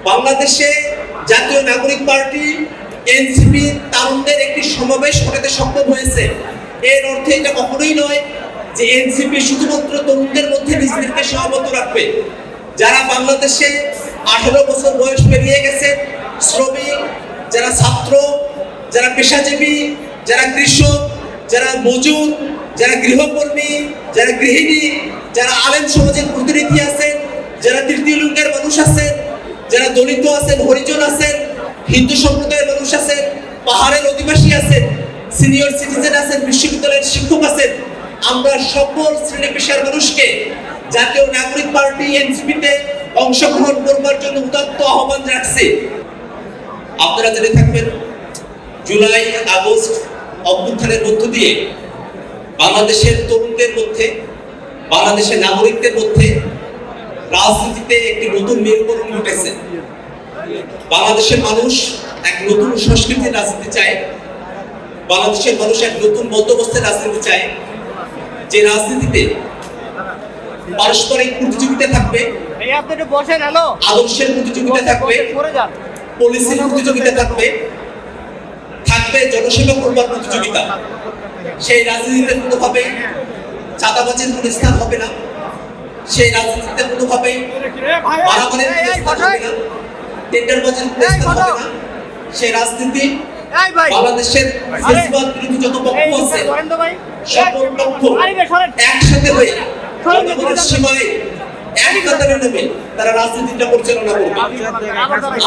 বাংলাদেশে জাতীয় নাগরিক পার্টি এনসিপি তারুণদের একটি সমাবেশ ঘটাতে সক্ষম হয়েছে। এর অর্থে এটা কখনোই নয় যে এনসিপি শুধুমাত্র তরুণদের মধ্যে নিজেদেরকে সীমাবদ্ধ রাখবে। যারা বাংলাদেশে 18 বছর বয়স পেরিয়ে গেছে, শ্রমিক, যারা ছাত্র, যারা পেশাজীবী, যারা কৃষক, যারা মজুর, যারা গৃহকর্মী, যারা গৃহিণী, যারা আলেম সমাজের প্রতিনিধি আছেন, যারা তৃতীয় লিঙ্গের মানুষ আছেন, যারা দলিত আছেন, হরিজন আছেন, হিন্দু সম্প্রদায়ের মানুষ আছেন, পাহাড়ের অধিবাসী আছেন, সিনিয়র সিটিজেন আছেন, বিশ্ববিদ্যালয়ের শিক্ষক আছেন, আমরা সকল শ্রেণী পেশার মানুষকে জাতীয় নাগরিক পার্টি এনসিপিতে অংশগ্রহণ করবার জন্য উদাত্ত আহ্বান রাখছি। আপনারা জেনে থাকবেন, জুলাই আগস্ট অভ্যুত্থানের মধ্য দিয়ে বাংলাদেশের তরুণদের মধ্যে, বাংলাদেশের নাগরিকদের মধ্যে রাজনীতিতে একটি নতুন মেরুকরণ ঘটেছে। বাংলাদেশের মানুষ এক নতুন সংস্কৃতির রাজনীতি চায়, বাংলাদেশের মানুষ এক নতুন বন্দোবস্তের রাজনীতি চায়, যে রাজনীতিতে পারস্পরিক প্রতিযোগিতা থাকবে, আদর্শের প্রতিযোগিতা থাকবে, পলিসির প্রতিযোগিতা থাকবে, থাকবে জনসেবা করবার প্রতিযোগিতা। সেই রাজনীতিতে কোনোভাবে চাঁদাবাজির কোনো স্থান হবে না, সেই রাজনীতিতে কোনোভাবে মারামারির কোনো স্থান হবে না, টেন্ডারবাজির কোনো স্থান হবে না। সেই রাজনীতি বাংলাদেশের ফ্যাসিবাদ বিরোধী যত পক্ষ আছে, সকল পক্ষ একসাথে হয়ে জনগণের সীমায় এক কাতারে নেমে তারা রাজনীতিটা পরিচালনা করবে।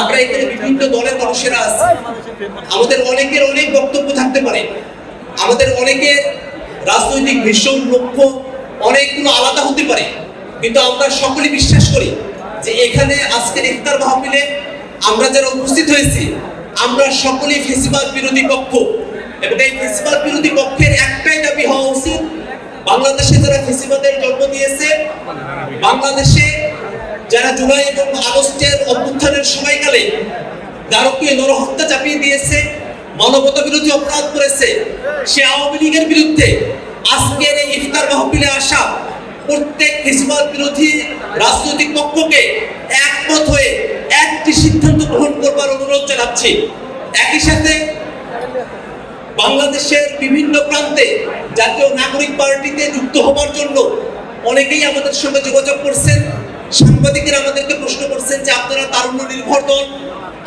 আমরা এখানে বিভিন্ন দলের মানুষেরা আছি, আমাদের অনেকের অনেক বক্তব্য থাকতে পারে, আমাদের অনেকের রাজনৈতিক ভীষণ লক্ষ্য অনেকগুলো আলাদা হতে পারে, কিন্তু আমরা সকলে বিশ্বাস করি যে এখানে আজকের ইফতার মাহফিলে আমরা যারা উপস্থিত হয়েছি, আমরা সকলেই ফ্যাসিবাদ বিরোধী পক্ষ। এবং এই ফ্যাসিবাদ বিরোধী পক্ষের একটাই দাবি হওয়া উচিত, বাংলাদেশে যারা ফ্যাসিবাদের জন্ম দিয়েছে, বাংলাদেশে যারা জুলাই এবং আগস্টের অভ্যুত্থানের সময়কালে নারকীয় নরহত্যা চাপিয়ে দিয়েছে, মানবতা বিরোধী অপরাধ করেছে, সে আওয়ামী লীগের বিরুদ্ধে আজকের এই ইফতার মাহফিলে আসা প্রত্যেক ফ্যাসিবাদ বিরোধী রাজনৈতিক পক্ষকে একমত হয়ে একটি সিদ্ধান্ত গ্রহণ করবার অনুরোধ জানাচ্ছি। একই সাথে বাংলাদেশের বিভিন্ন প্রান্তে জাতীয় নাগরিক পার্টিতে যুক্ত হবার জন্য অনেকেই আমাদের সঙ্গে যোগাযোগ করছেন। সাংবাদিকেরা আমাদেরকে প্রশ্ন করছেন যে আপনারা তারুণ্য নির্ভর দল,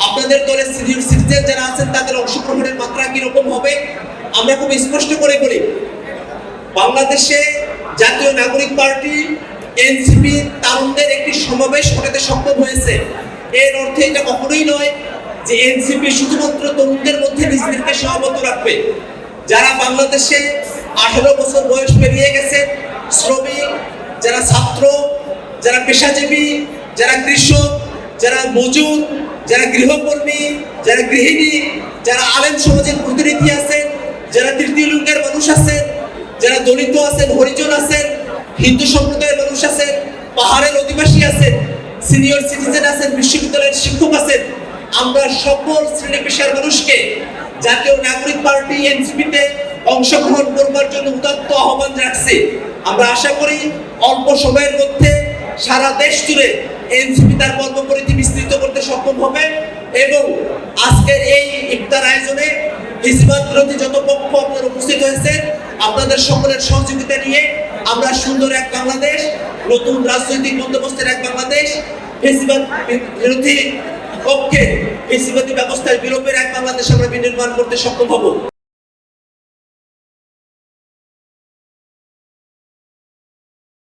আপনাদের দলের সিনিয়র সিটিজেন যারা আছেন তাদের অংশগ্রহণের মাত্রা কিরকম হবে। আমরা খুব স্পষ্ট করে বলি, বাংলাদেশে জাতীয় নাগরিক পার্টি এনসিপি তারুণদের একটি সমাবেশ ঘটাতে সক্ষম হয়েছে। এর অর্থে এটা কখনোই নয় যে এনসিপি শুধুমাত্র তরুণদের মধ্যে নিজেদেরকে সীমাবদ্ধ রাখবে। যারা বাংলাদেশে 18 বছর বয়স পেরিয়ে গেছে, শ্রমিক, যারা ছাত্র, যারা পেশাজীবী, যারা কৃষক, যারা মজুর, যারা গৃহকর্মী, যারা গৃহিণী, যারা আলেম সমাজের প্রতিনিধি আছেন, যারা তৃতীয় লিঙ্গের মানুষ আছেন, যারা দলিত আছেন, হরিজন আছেন, হিন্দু সম্প্রদায়ের মানুষ আছেন, পাহাড়ের অধিবাসী আছেন, সিনিয়র সিটিজেন আছেন, বিশ্ববিদ্যালয়ের শিক্ষক আছেন, আমরা সকল শ্রেণী পেশার মানুষকে জাতীয় নাগরিক পার্টি এনসিপিতে অংশগ্রহণ করবার জন্য উদাত্ত আহ্বান রাখছি। আমরা আশা করি অল্প সময়ের মধ্যে সারা দেশ জুড়ে এনসিপি তার কর্মপরিধি বিস্তৃত করতে সক্ষম হবে এবং আজকের এই ইফতার আয়োজনে ফ্যাসিবাদ বিরোধী যত পক্ষ আপনারা উপস্থিত হয়েছে, আপনাদের সকলের সহযোগিতা নিয়ে আমরা সুন্দর এক বাংলাদেশ, নতুন রাজনৈতিক বন্দোবস্তের এক বাংলাদেশ, ফ্যাসিবাদ বিরোধী পক্ষে ফ্যাসিবাদী ব্যবস্থার বিলোপের এক বাংলাদেশ আমরা বিনির্মাণ করতে সক্ষম হব।